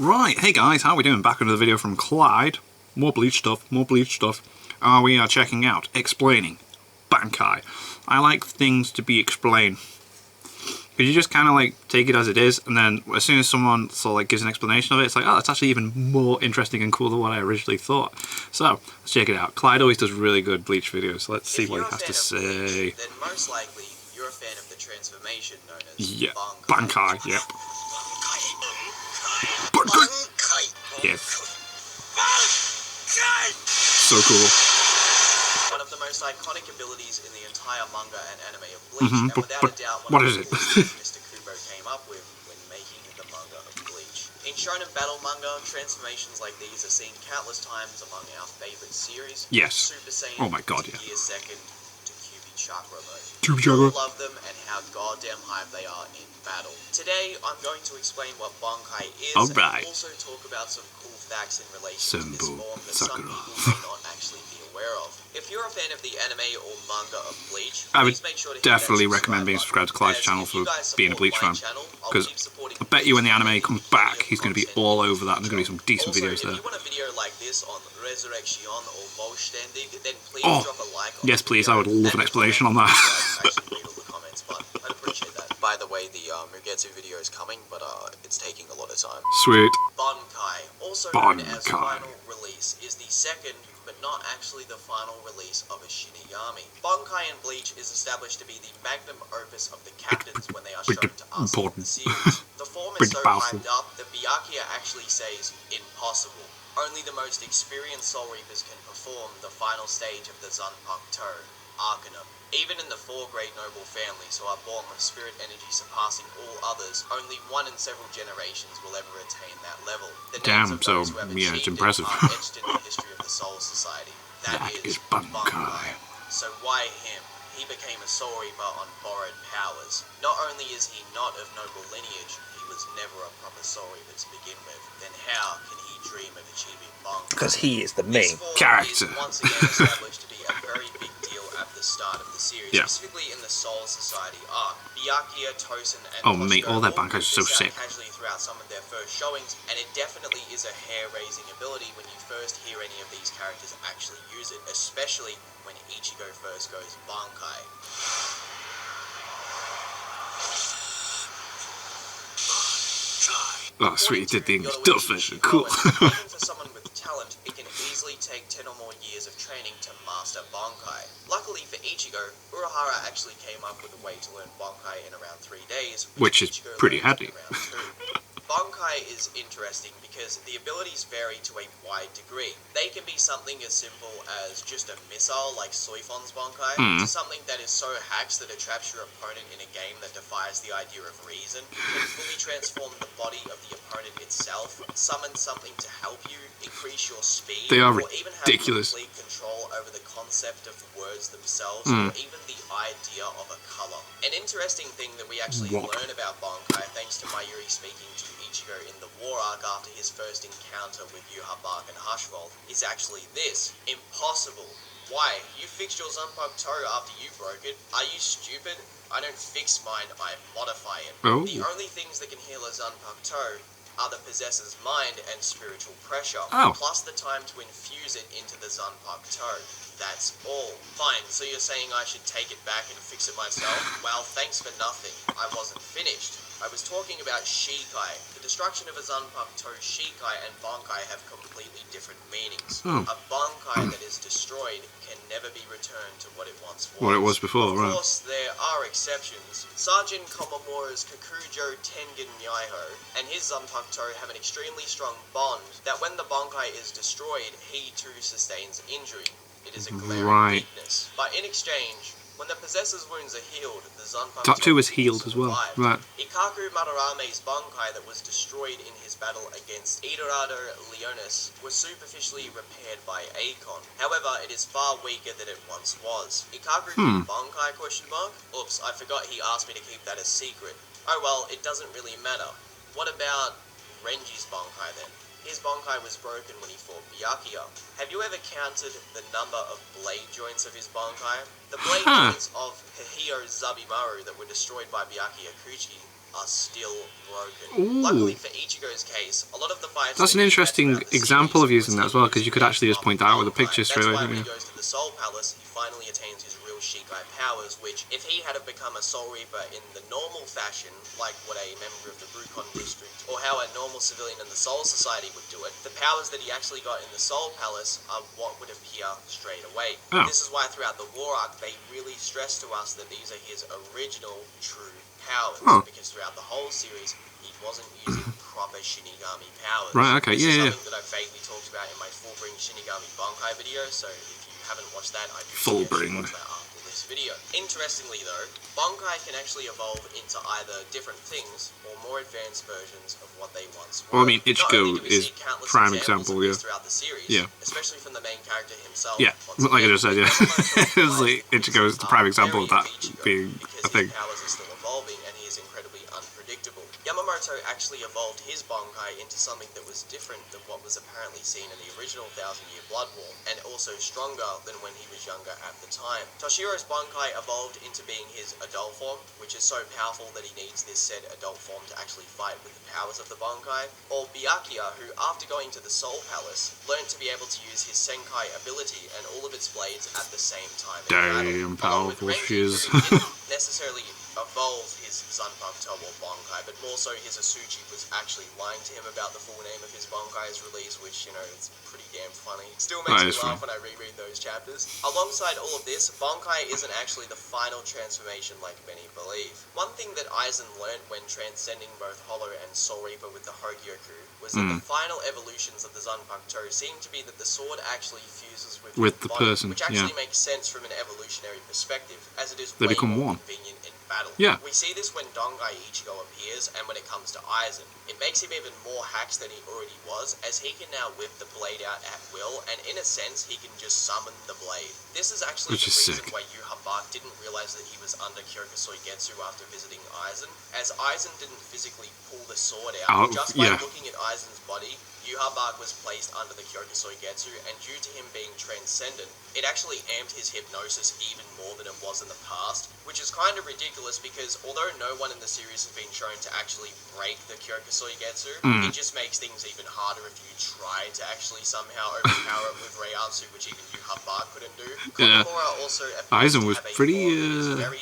Right, hey guys, how are we doing? Back into the video from Clyde. More Bleach stuff, more Bleach stuff. We are checking out, explaining, Bankai. I like things to be explained. Because you just kind of like take it as it is, and then as soon as someone sort of like gives an explanation of it, it's like, oh, that's actually even more interesting and cool than what I originally thought. So, let's check it out. Clyde always does really good Bleach videos, so let's see what he has to say. Bleach, then most likely you're a fan of the transformation known as Bankai, yep. Bankai. Yes. So cool. One of the most iconic abilities in the entire manga and anime of Bleach, and without a doubt what is it? Mr. Kubo came up with when making the manga of Bleach. In shonen battle manga, transformations like these are seen countless times among our favorite series. Yes. Super Saiyan, oh my god, yeah. Gear Second, to QB Chakra mode. QB Chakra. Love them and how goddamn hype they are in battle. Today, I'm going to explain what Bankai is, and also talk about some cool facts in relation to this form that some people may not actually be aware of. If you're a fan of the anime or manga of Bleach, I would make sure to definitely recommend being subscribed to Clyde's channel for being a Bleach fan, because I bet you when the anime comes back, he's going to be all over that, and there's going to be some decent videos there. If you want a video like this on Resurrection or Vollständig, then please drop a like on yes please, I would love an explanation on that. I'd appreciate that. By the way, the Mugetsu video is coming, but it's taking a lot of time. Sweet. Bankai, also known as Final Release, is the second, but not actually the final release of a Shinigami. Bankai in Bleach is established to be the magnum opus of the captains when they are shown to us in the series. The form is so hyped up that Byakuya actually says impossible. Only the most experienced Soul Reapers can perform the final stage of the Zanpakuto, Arcanum. Even in the 4 great noble families who are born with spirit energy surpassing all others, only one in several generations will ever attain that level. The names of those who have it's impressive. are etched in the history of the Soul Society. That is Bankai. So why him? He became a Soul Reaper on borrowed powers. Not only is he not of noble lineage, he was never a proper Soul Reaper to begin with. Then how can he dream of achieving Bankai? Because he is the main character. Is once again established to be a very big deal at the start of the series, specifically in the Soul Society arc. Byakuya, Tosen, and all their Bankais are so sick. Casually throughout some of their first showings, and it definitely is a hair-raising ability when you first hear any of these characters actually use it, especially when Ichigo first goes Bankai. Oh, sweet, he did the English dub version, cool. For someone with talent, it can easily take 10 or more years of training to master Bankai. Luckily for Ichigo, Urahara actually came up with a way to learn Bankai in around 3 days, which is pretty handy. Bankai is interesting because the abilities vary to a wide degree. They can be something as simple as just a missile like Suifon's Bankai, to something that is so hacked that it traps your opponent in a game that defies the idea of reason, can fully transform the body of the opponent itself, summon something to help you, increase your speed, they are or even have complete control over the concept of words themselves, or even the idea of a color. An interesting thing that we actually learn about Bankai, thanks to Mayuri speaking to Ichigo in the war arc after his first encounter with Yhwach and Hushwolf, is actually this. Impossible. Why? You fixed your Zanpakuto after you broke it. Are you stupid? I don't fix mine, I modify it. The only things that can heal a Zanpakuto are the possessor's mind and spiritual pressure, plus the time to infuse it into the Zanpakuto. That's all. Fine, so you're saying I should take it back and fix it myself? Well, thanks for nothing. I wasn't finished. I was talking about Shikai. The destruction of a Zanpakuto, Shikai, and Bankai have completely different meanings. A Bankai that is destroyed can never be returned to what it once was. What it was before, Of course, there are exceptions. Sergeant Komamura's Kakujo Tengen Myaiho and his Zanpakuto have an extremely strong bond that when the Bankai is destroyed, he too sustains injury. It is a glaring weakness. But in exchange, when the possessor's wounds are healed, the Zanpakuto is healed as well. Ikaku Madarame's Bankai that was destroyed in his battle against Idorado Leonis was superficially repaired by Akon. However, it is far weaker than it once was. Ikaku Bankai ? Oops, I forgot he asked me to keep that a secret. Oh well, it doesn't really matter. What about Renji's Bankai then? His Bankai was broken when he fought Byakuya. Have you ever counted the number of blade joints of his Bankai? The blade joints of Hihio Zabimaru that were destroyed by Byakuya Kuchi are still broken. Ooh. Luckily for Ichigo's case, a lot of the fights... That's an interesting example of using that as well, because you could actually just point that out with a picture straight away. That's why when he goes to the Soul Palace, he finally attains his real Shikai powers, which, if he had become a Soul Reaper in the normal fashion, like what a member of the Rukon District, or how a normal civilian in the Soul Society would do it, the powers that he actually got in the Soul Palace are what would appear straight away. Oh. This is why throughout the War Arc, they really stress to us that these are his original, true powers, because throughout the whole series, he wasn't using proper Shinigami powers. Right, okay, this yeah, is something that I vaguely talked about in my Full-Bring Shinigami Bankai video, so if you haven't watched that, I do Full-Bring. watch that after this video. Interestingly though, Bankai can actually evolve into either different things or more advanced versions of what they once were. Well, I mean, Ichigo is prime example, yeah. Throughout the series, yeah. Especially from the main character himself. Yeah, like I just said, yeah. It's like Ichigo is the prime example of that being a thing. His powers are still evolving and he is incredibly unpredictable. Yamamoto actually evolved his Bankai into something that was different than what was apparently seen in the original Thousand Year Blood War, and also stronger than when he was younger at the time. Toshiro's Bankai evolved into being his adult form, which is so powerful that he needs this said adult form to actually fight with the powers of the Bankai. Or Byakuya, who after going to the Soul Palace, learned to be able to use his Senkai ability and all of its blades at the same time. Damn powerful she is. Necessarily evolve his Zanpakuto or Bankai, but more so his Asuchi was actually lying to him about the full name of his Bankai's release, which, you know, it's pretty damn funny. It still makes me laugh when I reread those chapters. Alongside all of this, Bankai isn't actually the final transformation like many believe. One thing that Aizen learned when transcending both Hollow and Soul Reaper with the Hogyoku was that the final evolutions of the Zanpakuto seem to be that the sword actually fuses with the body, person, which actually makes sense from an evolutionary perspective, as it is they way become more one. convenient in battle. Yeah. We see this when Dongai Ichigo appears, and when it comes to Aizen, it makes him even more hacks than he already was, as he can now whip the blade out at will, and in a sense, he can just summon the blade. This is actually the reason why Yuha Bark didn't realize that he was under Kyokusoi Getsu after visiting Aizen, as Aizen didn't physically pull the sword out. Just by looking at Aizen's body, Yuha Bark was placed under the Kyokusoi Getsu, and due to him being transcendent, it actually amped his hypnosis even more than it was in the past, which is kind of ridiculous because although no one in the series has been shown to actually break the Kyokusoi Getsu, it just makes things even harder if you try to actually somehow overpower it with Reiatsu, which even Yuha Bark couldn't do. Komamura also Aizen was pretty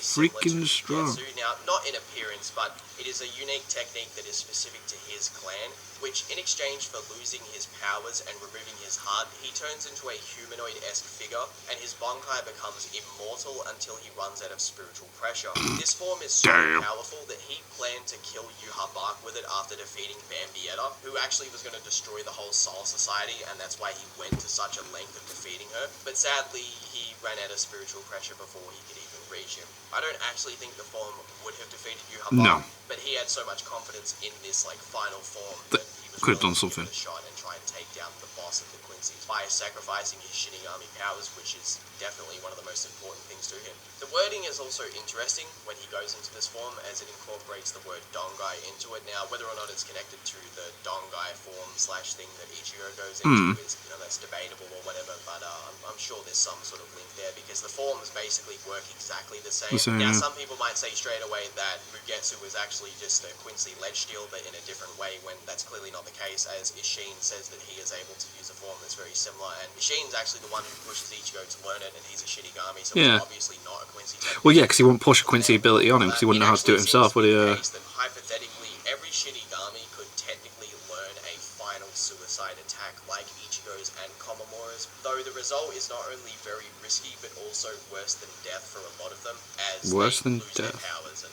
freaking strong. Now, not in appearance, but it is a unique technique that is specific to his clan, which in exchange for losing his powers and removing his heart, he turns into a humanoid-esque figure, and his Bankai becomes immortal until he runs out of spiritual pressure. This form is so powerful that he planned to kill Yuha Bark with it after defeating Bambietta, who actually was going to destroy the whole Soul Society, and that's why he went to such a length of defeating her. But sadly, he ran out of spiritual pressure before he could even reach him. I don't actually think the form would have defeated Yuha Bark, but he had so much confidence in this final form that he was could have done willing to something. give it a shot and try and take down the boss of the Quincy's by sacrificing his Shinigami powers, which is definitely one of the most important things to him. The wording is also interesting when he goes into this form, as it incorporates the word Dongai into it. Now, whether or not it's connected to the Dongai form / thing that Ichigo goes into is, that's debatable or whatever, but I'm sure there's some sort of link there, because the forms basically work exactly the same. Now, some people might say straight away that Mugetsu was actually just a Quincy Ledgesteel, but in a different way, when that's clearly not the case, as Ishin says that he is able to use a form that's very similar, and Ishin's actually the one who pushes Ichigo to learn it, and he's a Shinigami, so it's obviously not a Quincy technique. Well, yeah, because he wouldn't push a Quincy ability on him, because he wouldn't know how to do it himself, would he? Hypothetically, every Shinigami could technically learn a final suicide attack like Ichigo's and Komamura's, though the result is not only very risky, but also worse than death for a lot of them, as they lose their powers, and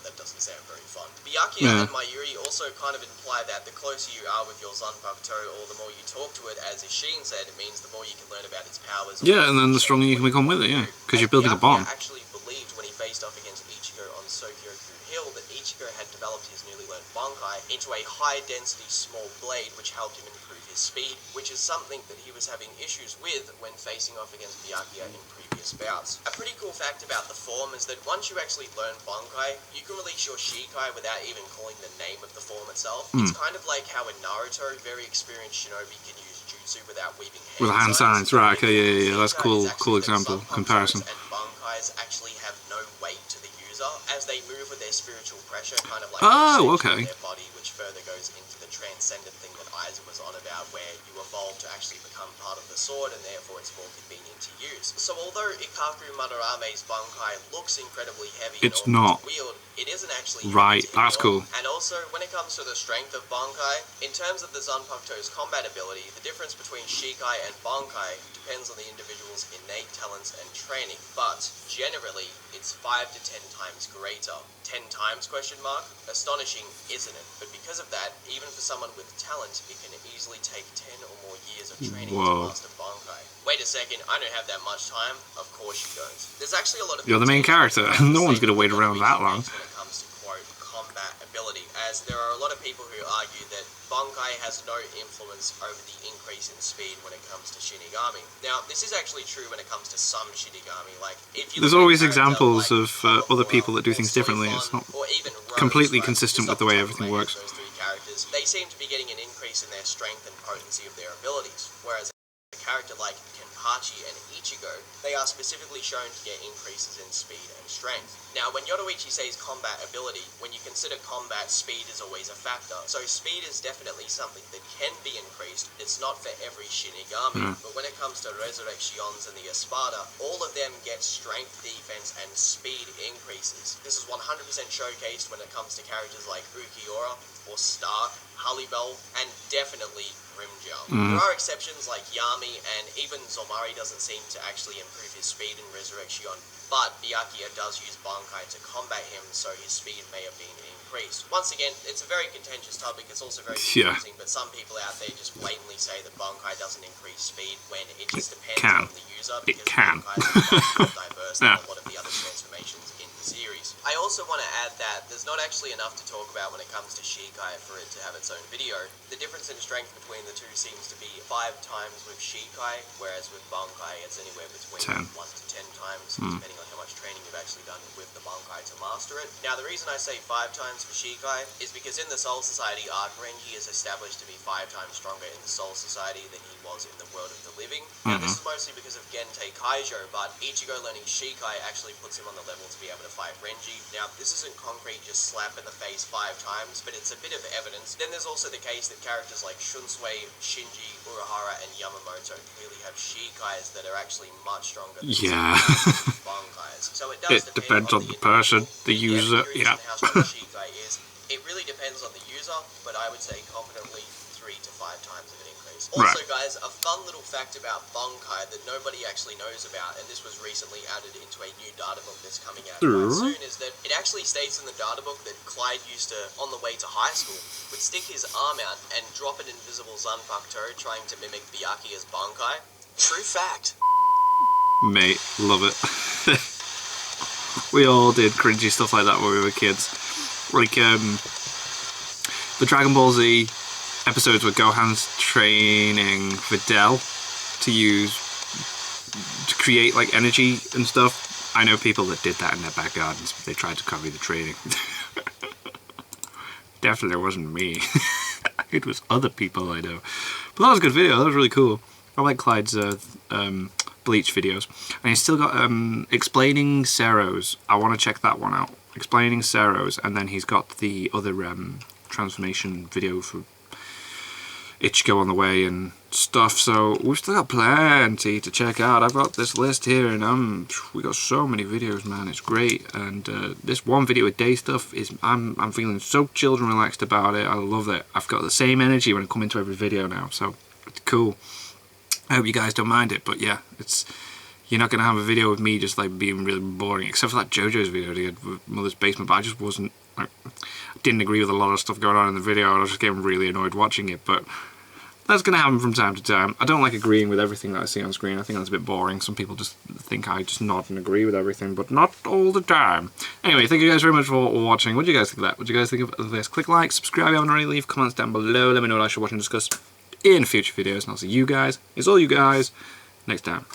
that doesn't sound very fun. Byakuya and Mayuri also kind of imply that the closer you are with your Zanpakuto, or the more you talk to it, as Ishin said, it means the more you can learn about its powers. Yeah, and then the stronger you can become with it, because you're building a bond. Byakuya actually believed when he faced off against Ichigo on Sokyoku Hill that Ichigo had developed his newly learned Bankai into a high-density small blade which helped him improve his speed, which is something that he was having issues with when facing off against Byakuya in previous bouts. A pretty cool fact about the form is that once you actually learn Bankai, you can release your Shikai without even calling the name of the form itself. It's kind of like how in Naruto, very experienced shinobi can use jutsu without weaving hand signs. Right, okay, yeah, that's cool example, comparison. And Bankais actually have no weight to the user, as they move with their spiritual pressure, kind of like their body, which further goes into the transcendent thing that Aizen was on about, where you evolve to actually become part of the sword, and therefore it's more convenient to use. So although Ikaku Madarame's Bankai looks incredibly heavy it's and not to wield, it isn't actually right. That's cool. And also, when it comes to the strength of Bankai, in terms of the Zanpakuto's combat ability, the difference between Shikai and Bankai depends on the individual's innate talents and training, but generally it's 5 to 10 times greater. 10 times question mark? Astonishing, isn't it? But because of that, even for someone with talent, it can easily take 10 or more years of training to master Bankai. Wait a second, I don't have that much time. Of course you don't. There's actually a lot of... You're the main character. No one's going to wait around that long. When it comes to, quote, combat ability, as there are a lot of people who argue that Bankai has no influence over the increase in speed when it comes to Shinigami. Now, this is actually true when it comes to some Shinigami. Like, if you there's always examples of other people that do things differently. It's not completely consistent with the way everything works. Those three characters, they seem to be getting an increase in their strength and potency of their abilities, whereas a character like Kenpachi and Ichigo, they are specifically shown to get increases in speed and strength. Now, when Yoruichi says combat ability, when you consider combat, speed is always a factor. So speed is definitely something that can be increased. It's not for every Shinigami, but when it comes to Resurrections and the Espada, all of them get strength, defense, and speed increases. This is 100% showcased when it comes to characters like Ukiura, or Stark, Hallibell, and definitely Grimjaw. There are exceptions like Yami, and even Zomari doesn't seem to actually improve his speed in Resurrection, but Byakuya does use Bankai to combat him, so his speed may have been increased. Once again, it's a very contentious topic, it's also very confusing, but some people out there just blatantly say that Bankai doesn't increase speed when it just depends on the user, because Bankai is much more diverse than a lot of the other transformations in the series. I also want to add that there's not actually enough to talk about when it comes to Shikai for it to have its own video. The difference in strength between the two seems to be 5 times with Shikai, whereas with Bankai it's anywhere between 1 to 10 times, depending on how much training you've actually done with the Bankai to master it. Now, the reason I say 5 times for Shikai is because in the Soul Society arc ring, he is established to be 5 times stronger in the Soul Society than he was in the world of the living. Now, this is mostly because of Gentei Kaijo, but Ichigo learning Shikai actually puts him on the level to be able to fight Renji. Now, this isn't concrete, just slap in the face 5 times, but it's a bit of evidence. Then there's also the case that characters like Shunsui, Shinji, Urahara, and Yamamoto clearly have Shikais that are actually much stronger than Bankais. So it does depends on the person, the user, how strong Shikai is. It really depends on the user, but I would say confidently 3 to 5 times of an increase. Also, guys, a fun little fact about Bankai that nobody actually knows about, and this was recently added into a new data book that's coming out quite soon, is that it actually states in the data book that Clyde used to, on the way to high school, would stick his arm out and drop an invisible Zanpakuto trying to mimic Byakuya's Bankai. True fact. Mate, love it. We all did cringy stuff like that when we were kids. Like, the Dragon Ball Z episodes where Gohan's training Videl to create like energy and stuff. I know people that did that in their back gardens. They tried to copy the training. Definitely wasn't me. It was other people I know. But that was a good video. That was really cool. I like Clyde's Bleach videos. And he's still got Explaining Ceros. I want to check that one out. Explaining Ceros, and then he's got the other transformation video for Ichigo on the way and stuff, so we've still got plenty to check out. I've got this list here, and we got so many videos, man. It's great, and this one video a day stuff is I'm feeling so chilled and relaxed about it. I love it. I've got the same energy when I come into every video now, so it's cool. I hope you guys don't mind it, but yeah, you're not gonna have a video with me just like being really boring, except for that JoJo's video they had with Mother's Basement, but I just wasn't. I didn't agree with a lot of stuff going on in the video, and I was just getting really annoyed watching it. But that's gonna happen from time to time. I don't like agreeing with everything that I see on screen. I think that's a bit boring. Some people just think I just nod and agree with everything, but not all the time. Anyway, thank you guys very much for watching. What do you guys think of that? What do you guys think of this? Click like, subscribe if you haven't already, leave comments down below. Let me know what I should watch and discuss in future videos, and I'll see you guys, it's all you guys, next time.